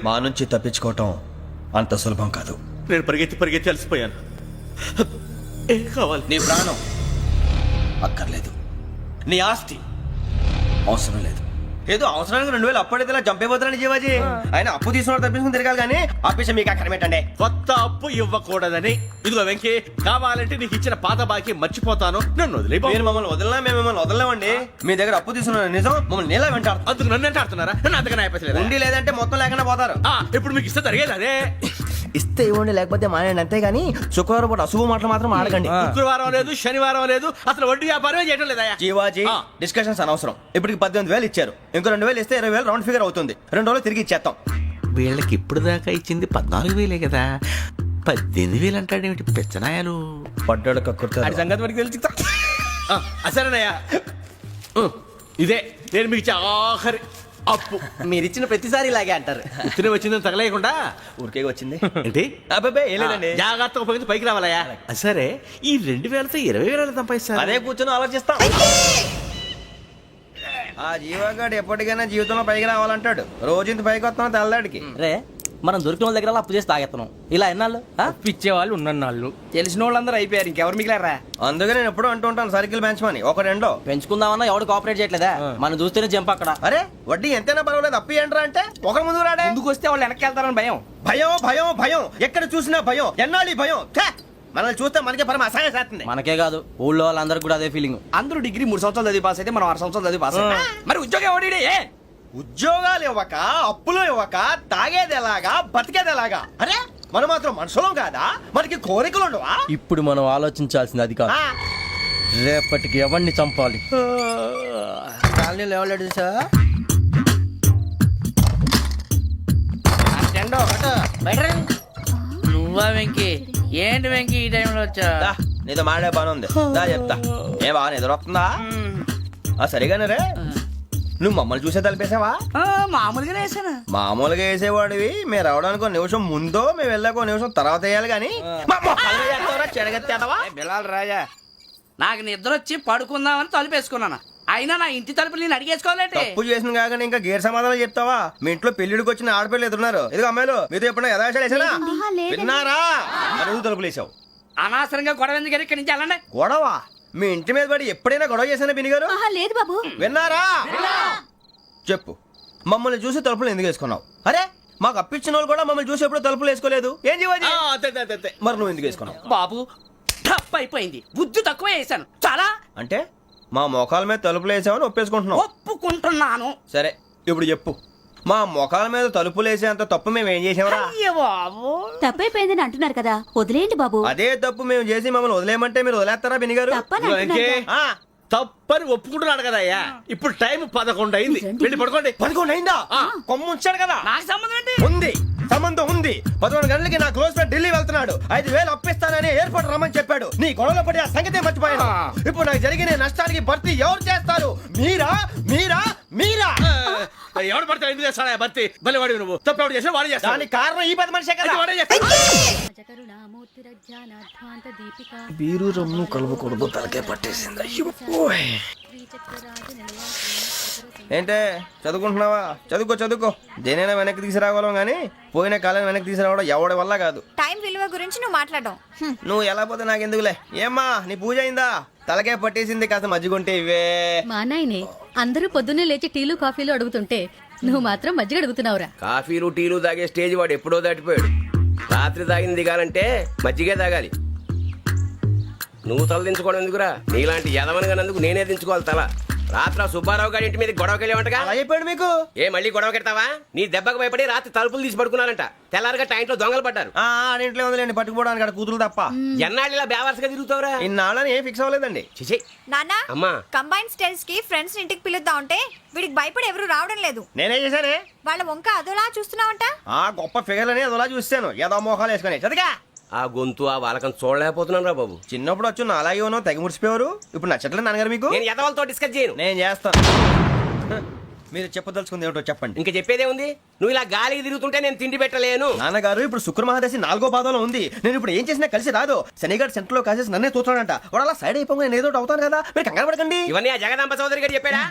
మా నుంచి తప్పించుకోవటం అంత సులభం కాదు. నేను పరిగెత్తి అలసిపోయాను. ఏం కావాలి? నీ ప్రాణం అక్కర్లేదు, నీ ఆస్తి అవసరం లేదు. ఏదో అవసరానికి 2000 అప్పుడైతే చంపేపోతున్నాను జీవాజీ. ఆయన అప్పు తీసుకున్న తప్పించుకుని తిరగాలి కానీ ఆపేసి మీకు అక్కడ పెట్టండి. కొత్త అప్పు ఇవ్వకూడదని. ఇదిగో వెంకీ, కావాలంటే నీకు ఇచ్చిన పాత బాకీ మర్చిపోతాను, నన్ను వదిలే. మీరు మమ్మల్ని వదలనా? మేము మిమ్మల్ని వదలలేమండి. మీ దగ్గర అప్పు తీసుకున్న నిజం మమ్మల్ని నీలా వెంటాడు. అందుకు నన్ను ఎంత ఆడుతున్నారా? నన్ను అంతగా అయిపోతలేదు. ఉండి లేదంటే మొత్తం లేకుండా పోతారు. ఇప్పుడు మీకు ఇస్తే జరిగేది అదే. ఇస్తే ఇవ్వండి, లేకపోతే మానేయండి, అంతేగాని శుక్రవారం పూట అశుభ మాటలు మాత్రం ఆడకండి. శుక్రవారం లేదు, శనివారం లేదు, అసలు వడ్డీ వ్యాపారమే చేయడం లేదా? జీవాజీ, డిస్కషన్స్ అనవసరం. ఇప్పటికి 18,000 ఇచ్చారు, ఇంకో 2,000 ఇస్తే 20,000 రౌండ్ ఫిగర్ అవుతుంది. 2 రోజులు తిరిగి ఇచ్చేస్తాం. వీళ్ళకి ఇప్పుడు దాకా ఇచ్చింది 14,000 కదా, 18,000 అంటాడేమిటి పెచ్చనాయాలు? పడ్డాడు కక్కుర్తాడు. సంగతి వరకు తెలిసి సరేనయ్యా, ఇదే నేను మీకు ఇచ్చే ఆఖరి అప్పు. మీరు ఇచ్చిన ప్రతిసారి ఇలాగే అంటారు. ఇతనే వచ్చిందని తగలేయకుండా ఊరికే వచ్చింది ఏంటి? అబ్బాయి ఏం లేదండి, జాగ్రత్తగా ఉపయోగించి పైకి రావాలయ్యా. సరే, ఈ 2,000తో 20,000 సంపాదిస్తారు. అదే కూర్చొని ఆలోచిస్తాం. ఆ జీవగాడు ఎప్పటికైనా జీవితంలో పైకి రావాలంటాడు. రోజు ఇంత పైకి వస్తాను తెల్లడికి. రే, మనం దొరికిన వాళ్ళ దగ్గర అప్పు చేసి తాగెత్తనం. ఇలా ఎన్నాళ్ళు పిచ్చేవాళ్ళు ఉన్నన్నాళ్ళు తెలిసిన వాళ్ళందరూ అయిపోయారు, ఇంకెవరు మిగిలారా? అందుకే నేను ఎప్పుడు అంటూ ఉంటాను సర్కిల్ బెంచ్ మని. ఒక 2 పెంచుకుందామన్నా ఎవడు కోఆపరేట్ చేయట్లేదా? మనం చూస్తేనే జంప్ అక్కడ. అరే వడ్డీ ఎంతైనా పర్వాలేదు, అప్పు ఏంట్రా అంటే ఒక ముందు రాడే. ముందుకు వస్తే వాళ్ళు వెనక్కి వెళ్తారని భయం. భయం భయం భయం, ఎక్కడ చూసినా భయం. ఎన్నాళ్ళు భయం? మనల్ని చూస్తే మనకే పరమ అసహాయం చేస్తుంది. మనకే కాదు, ఊళ్ళో వాళ్ళందరికీ కూడా అదే ఫీలింగ్. అందరూ డిగ్రీ 3 సంవత్సరాలు చదివి పాస్ అయితే మనం 6 సంవత్సరాలు చదివి పాస్ అయ్యాం. మరి ఉద్యోగం ఎవడి? ఉద్యోగాలు ఇవ్వక, అప్పులు ఇవ్వక, తాగేది ఎలాగా, బతికేది ఎలాగా? అరే మనం మాత్రం మనుషులం కాదా? మనకి కోరికలు ఉండవా? ఇప్పుడు మనం ఆలోచించాల్సింది అది కాదు, రేపటికి ఎవరిని చంపాలి. కాలనీలో ఎవరు సార్? నువ్వా వెంకీ? ఏంటి వెంకీ ఈ టైంలో వచ్చా? నీతో మాడే పని ఉంది, చెప్తా. ఏ బాగా నిద్రొస్తుందా? సరిగానే రే, నువ్వు మమ్మల్ని చూసే తలిపేసావా? మామూలుగా వేసాను. మామూలుగా వేసేవాడివి. మేము రావడానికి 1 నిమిషం ముందో, మేము వెళ్ళాక 1 నిమిషం తర్వాత వేయాలి కానీ బిలాల్ రాజా, నాకు నిద్ర వచ్చి పడుకుందామని తలుపేసుకున్నాను. అయినా నా ఇంటి తలుపులు నేను అడిగేసుకోవాలంటే తప్పు చేసిన కాక ఇంకా గేర్ సమాధానం చెప్తావా? మీ ఇంట్లో పెళ్లిడికి వచ్చిన ఆడపిల్లలు ఎదురున్నారు. ఇదిగో అమ్మాయిలు, మీతో ఎప్పుడైనా యథాశాలు వేసానా? విన్నారా? అడుగు తలుపులు వేసావు. అనవసరంగా గొడవ ఎందుకు? ఇక్కడి నుంచి వెళ్ళండి. గొడవ? మీ ఇంటి మీద పడి ఎప్పుడైనా గొడవ చేశానా బిని గారు? లేదు బాబు. విన్నారా? చెప్పు, మమ్మల్ని చూసి తలుపులు ఎందుకు వేసుకున్నావు? అరే మాకు అప్పించిన వాళ్ళు కూడా మమ్మల్ని చూసి ఎప్పుడు తలుపులు వేసుకోలేదు. ఏం జీవాజీ? మరి నువ్వు ఎందుకు వేసుకున్నావు? బాబు తప్పు అయిపోయింది, బుద్ధి తక్కువ వేసాను చాలా. అంటే మా మోకాల మీద తలుపులు వేసామని ఒప్పేసుకుంటున్నావు? ఒప్పుకుంటున్నాను. సరే ఇప్పుడు చెప్పు, మా మొఖాల మీద తలుపులు వేసేంత తప్పు మేము ఏం చేసామరా? తప్పైపోయిందని అంటున్నారు కదా, వదిలేయండి బాబు. అదే తప్పు మేము చేసి మమ్మల్ని వదిలేయమంటే మీరు వదిలేస్తారా బిని గారు? తప్పని ఒప్పుకుంటున్నాడు కదా అయ్యా. ఇప్పుడు టైం 11 అయింది, వెళ్ళి పడుకోండి. 11 అయిందా? కొమ్ము ఉంచాడు కదా. నాకు సంబంధం ఏంటి? ఉంది, సంబంధం ఉంది. 11 గంటలకి నా క్లోజ్ ఫ్రెండ్ ఢిల్లీ వెళ్తున్నాడు. 5,000 అప్పిస్తానని ఎయిర్పోర్ట్ రమ్మని చెప్పాడు. నీ గొడవలో పడి ఆ సంగతే మర్చిపోయాను. ఇప్పుడు నాకు జరిగిన నష్టానికి భర్తీ ఎవరు చేస్తారు? మీరా మీరా మీరా? ఎవడు పడితే ఎందుకు చేస్తాడా భర్తీ? మళ్ళీ వాడి నువ్వు తప్పు ఎవడు చేసినా వాడే చేస్తా. దానికి కారణం ఈ 10 మనిషే కదా. బీరు రమ్ము కలవకూడదు, తలకే పట్టేసింది. ఏంటే చదువుకుంటున్నావా? చదువుకో దేనైనా వెనక్కి తీసుకురావాలం కానీ పోయిన కాలం వెనక్కి తీసుకురావడం ఎవడి వల్ల కాదు. టైం విలువ గురించి నువ్వు మాట్లాడడం నువ్వు ఎలా పోతే నాకు ఎందుకులే. ఏమ్మా నీ పూజ అయిందా? తలకే పట్టేసింది, కాస్త మజ్జిగుంటే ఇవే. మా నాయనే అందరూ పొద్దున్నే లేచి టీలు కాఫీలు అడుగుతుంటే నువ్వు మాత్రం మజ్జిగ అడుగుతున్నావురా. కాఫీలు టీలు తాగే స్టేజ్ వాడు ఎప్పుడో దాటిపోయాడు. రాత్రి తాగింది దిగాలంటే మజ్జిగే తాగాలి. నువ్వు తల దించుకోవడం ఎందుకురా? నీలాంటి యదవనగానందుకు నేనే దించుకోవాలి తల. రాత్రి సుబ్బారావు గారి ఇంటి మీద గొడవకెళ్ళేవంటగా. అలా చెప్పాడు మీకు? ఏ మళ్ళీ గొడవ కెడతావా? నీ దెబ్బకు భయపడి రాత్రి తలుపులు తీసి పడుకున్నారంట. తెల్లారగా టైంట్లో దొంగలు పడ్డారు. ఆడింట్లో ఉందిలేండి, పట్టుకుపోవడానికి అక్కడ కూతురు తప్ప. ఎన్నాళ్ళు ఇలా బేవర్స్గా తిరుగుతావురా? ఇన్నాళ్ళని ఏం ఫిక్స్ అవ్వలేదండి. చిచి నాన్న అమ్మా. కంబైన్ స్టైల్స్ కి ఫ్రెండ్స్ ఇంటికి పిలుద్దాం అంటే వీడికి భయపడి ఎవరు రావడం లేదు. నేనేం చేశానే? వాళ్ళ వంక అదోలా చూస్తున్నావంట. గొప్ప ఫిగర్ అని అదోలా చూస్తాను, ఏదో మోహాలు వేసుకొని. చదిగా ఆ గొంతు ఆ వాలకం చూడలేకపోతున్నాను రా బాబు. చిన్నప్పుడు వచ్చి నా అలాగే ఉన్నావు, తెగ ముడిచిపోయారు. ఇప్పుడు నచ్చట్లేదు నాన్నగారు మీకు? నేను యదవలతో డిస్కస్ చేయను. నేను చేస్తాను. మీరు చెప్పదలుచుకుంది ఏమిటో చెప్పండి. ఇంకా చెప్పేదే ఉంది. నువ్వు ఇలా గాలికి తిరుగుతుంటే నేను తిండి పెట్టలేను. నాన్నగారు ఇప్పుడు శుక్ర మహాదశి 4వ పాదంలో ఉంది. నేను ఇప్పుడు ఏం చేసినా కలిసి రాదు. శనిగారు సెంటర్ లో కాసేసి నన్నే చూస్తాడంట. వాడు అలా సైడ్ అయిపోయి నేను ఏదో ఒకటి అవుతాను కదా, మీరు కంగారు పడకండి. ఇవన్నీ ఆ జగదాంబ చౌదరి గారు చెప్పాడా?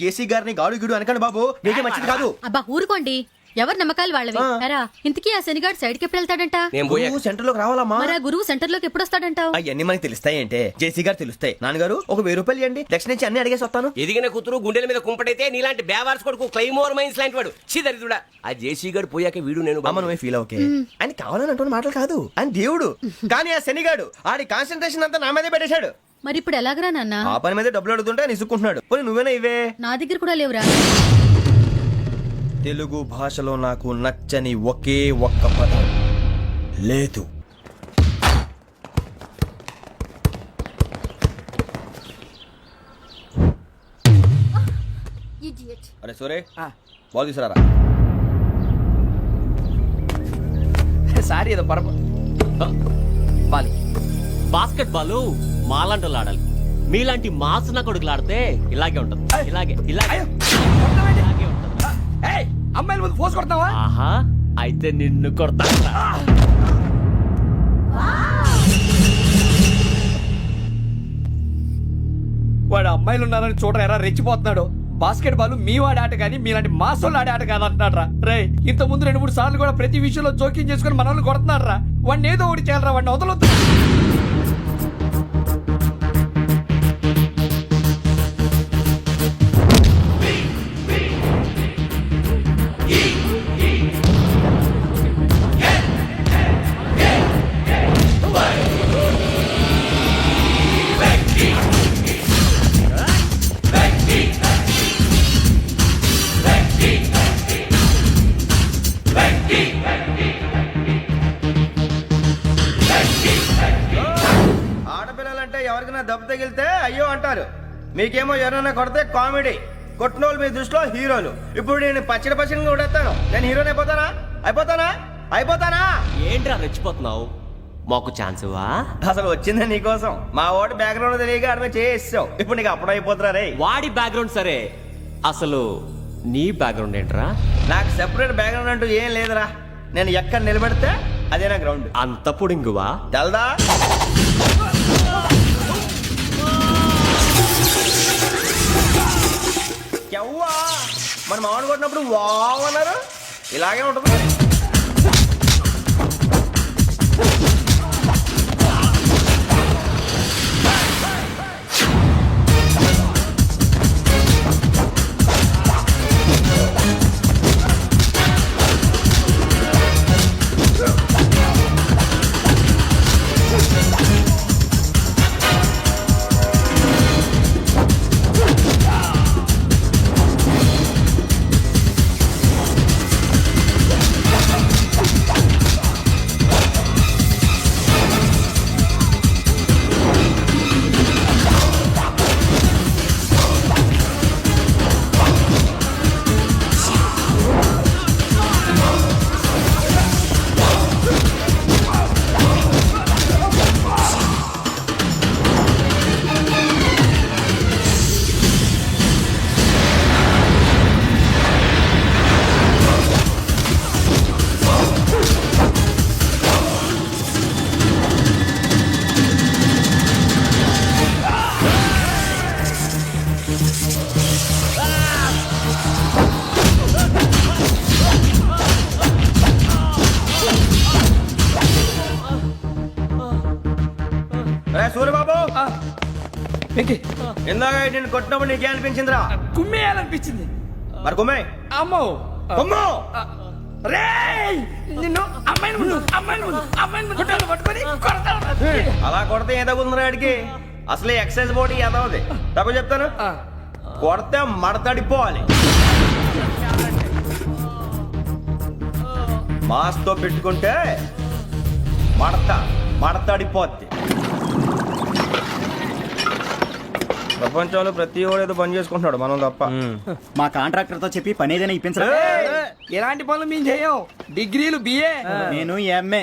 జేసీ గారిని గాడు గిడు అనకండి బాబు, మీకే మంచిది కాదు. అబ్బా ఊరుకోండి, ఎవరి నమ్మకాలు వాళ్ళవి. ఎరా ఇంతకీ ఆ శనిగాడు సైడ్ కి ఎప్పుడు వెళ్తాడంట? నేను పోయా. సెంటర్ లోకి రావాలమ్మా. మరి ఆ గురువు సెంటర్ లోకి ఎప్పుడు వస్తాడంటావు? అవన్నీ మనకి తెలుస్తాయి అంటే జేసీ గారు తెలుస్తాయి. నాన్నగారు ఒక 1000 రూపాయలు ఇవ్వండి, దక్షిణ నుంచి అన్ని అడిగేసి వస్తాను. ఎదిగిన కూతురు గుండెల మీద కుంపటైతే నీలాంటి బేవార్స్ కొడుకు క్లైమోర్ మైన్స్ లాంటి వాడు చీదరిదుడా. ఆ జేసీ గారు పోయాక వీడు నేను అమ్మ నువ్వే ఫీల్ ఓకే. ఆయన కావాలని అంటున్న మాటలు కాదు, ఆయన దేవుడు. కానీ ఆ శనిగాడు ఆడి కాన్సన్ట్రేషన్ అంతా నా మీదే పెట్టేశాడు. మరి ఇప్పుడు ఎలాగరా నాన్న? ఆ పని మీద డబ్బులు అడుగుతుంటే ఆయన ఇసుక్కుంటున్నాడు. పోనీ నువ్వేనా ఇవే? నా దగ్గర కూడా లేవురా. తెలుగు భాషలో నాకు నచ్చని ఒకే ఒక్క పదం లేదు. అరే సోరే, బాల్ తీసుకురారా. సారీ ఏదో బాలి బాస్కెట్ బాల్ మాలాంటి వాళ్ళు ఆడాలి. మీలాంటి మాసిన కొడుకులు ఆడితే ఇలాగే ఉంటది. ఇలాగే ఇలాగే ఇలాగే ఉంటది. అమ్మాయిల ముందు ఫోర్స్ కొడతావా? ఆహా, అయితే నిన్ను కొడతా. వాడు అమ్మాయిలు ఉన్నారని చూడరా ఎలా రెచ్చిపోతున్నాడు. బాస్కెట్ బాల్ మీ వాడి ఆట కానీ మీలాంటి మాసోళ్ళు ఆడే ఆట కాదు అంటున్నాడు రా. రే ఇంత ముందు 2-3 సార్లు కూడా ప్రతి విషయంలో జోక్యం చేసుకుని మన వాళ్ళు కొడుతున్నాడు రా. వాడిని ఏదో ఒకటి చేయాలరా, వాడిని వదలొద్దు. ఆడపిల్లలంటే ఎవరికైనా దెబ్బ తగిలితే అయ్యో అంటారు, మీకేమో ఎవరైనా కొడితే కామెడీ. కొట్టినోళ్ళు మీ దృష్టిలో హీరోలు. ఇప్పుడు నేను పచ్చడి కొడేస్తాను, నేను హీరోని అయిపోతానా? ఏంట్రా రెచ్చిపోతున్నావు? మాకు ఛాన్స్ ఇవ్వా? అసలు వచ్చిందే నీకోసం. మా వాడి బ్యాక్గ్రౌండ్ తెలియక అర్థం చేసావు. ఇప్పుడు నీకు అప్పుడు అయిపోతున్నా రే. వాడి బ్యాక్గ్రౌండ్ సరే, అసలు నీ బ్యాక్గ్రౌండ్ ఏంట్రా? నాకు సెపరేట్ బ్యాక్గ్రౌండ్ అంటూ ఏం లేదురా. నేను ఎక్కడ నిలబెడితే అదే నా గ్రౌండ్. అంత పొడింగువా? తెల్దా? ఎవ్వా మన మామిడి కొట్టినప్పుడు వావ్ అన్నారు, ఇలాగే ఉంటుంది. ఎక్కి. ఇందాక నేను కొట్టినప్పుడు నీకే అనిపించిందిరా? కుమ్మేయాలనిపించింది. మరి కుమ్మే అమ్మో కుమ్మో. రేయ్ నిన్ను అమ్మాయిని ముందు పట్టుకొని కొడతాను. అలా కొడితే ఏ తగ్గుతుందిరా ఆడికి? అసలు ఎక్సైజ్ బాడీ ఏదవది తప్ప చెప్తాను. కొడితే మడతడిపోవాలి. మాస్తో పెట్టుకుంటే మడతడిపోద్ది. ప్రపంచంలో ప్రతి వాడు ఏదో పని చేసుకుంటున్నాడు, మనం తప్ప. మా కాంట్రాక్టర్ తో చెప్పి పని ఏదైనా ఇప్పించరా? ఎలాంటి పనులు మేము చేయం. డిగ్రీలు బిఏ. నేను ఎంఏ.